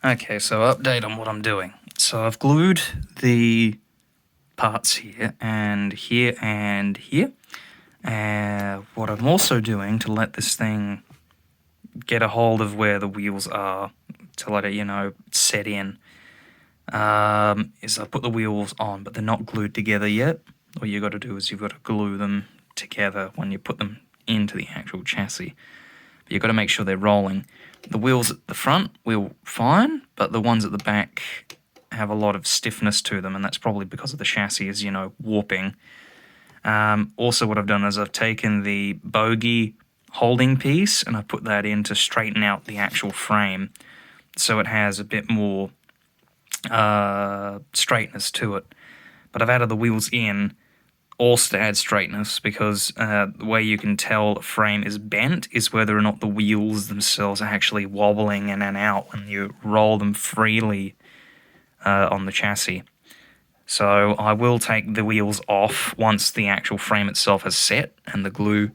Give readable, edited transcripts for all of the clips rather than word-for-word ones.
Okay, so update on what I'm doing. So I've glued the parts here and here and here. And what I'm also doing to let this thing get a hold of where the wheels are, to let it, set in, is I put the wheels on, but they're not glued together yet. All you got to do is you've got to glue them together when you put them into the actual chassis. But you've got to make sure they're rolling. The wheels at the front wheel fine, but the ones at the back have a lot of stiffness to them, and that's probably because of the chassis is, warping. Also, what I've done is I've taken the bogie holding piece and I put that in to straighten out the actual frame, so it has a bit more straightness to it. But I've added the wheels in also to add straightness, because the way you can tell a frame is bent is whether or not the wheels themselves are actually wobbling in and out when you roll them freely on the chassis. So I will take the wheels off once the actual frame itself has set and the glue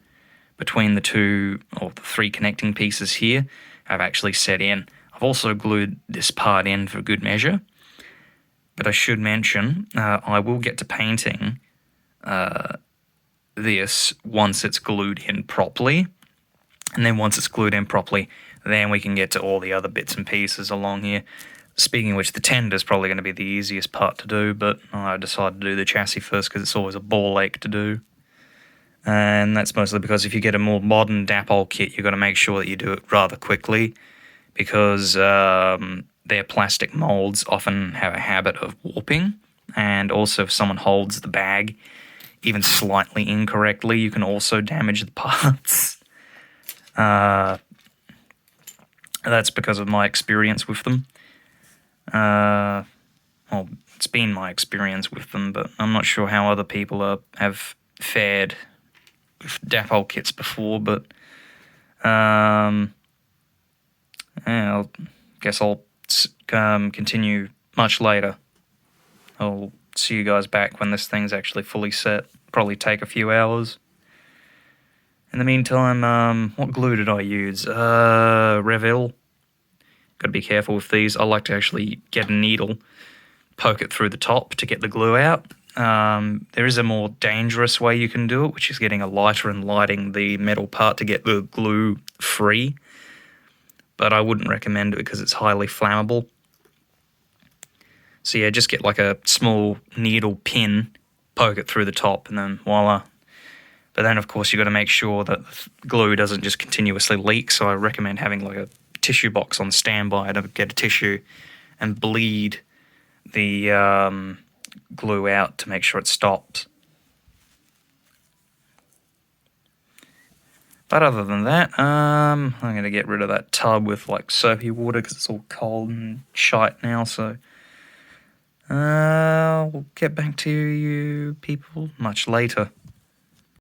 between the two or the three connecting pieces here have actually set in. I've also glued this part in for good measure, but I should mention I will get to painting this once it's glued in properly, and then once it's glued in properly, then we can get to all the other bits and pieces along here. Speaking of which, the tender is probably going to be the easiest part to do, but I decided to do the chassis first because it's always a ball ache to do. And that's mostly because if you get a more modern Dapol kit, you've got to make sure that you do it rather quickly, because their plastic molds often have a habit of warping, and also if someone holds the bag even slightly incorrectly, you can also damage the parts. That's because of my experience with them. Well, it's been my experience with them, but I'm not sure how other people have fared with Dapol kits before, but yeah, I guess I'll continue much later. I'll see you guys back when this thing's actually fully set. Probably take a few hours. In the meantime, what glue did I use? Revell. Got to be careful with these. I like to actually get a needle, poke it through the top to get the glue out. There is a more dangerous way you can do it, which is getting a lighter and lighting the metal part to get the glue free. But I wouldn't recommend it because it's highly flammable. So yeah, just get like a small needle pin, poke it through the top, and then voila. But then, of course, you've got to make sure that the glue doesn't just continuously leak, so I recommend having like a tissue box on standby to get a tissue and bleed the glue out to make sure it stops. But other than that, I'm going to get rid of that tub with like soapy water because it's all cold and shite now, so we'll get back to you people much later.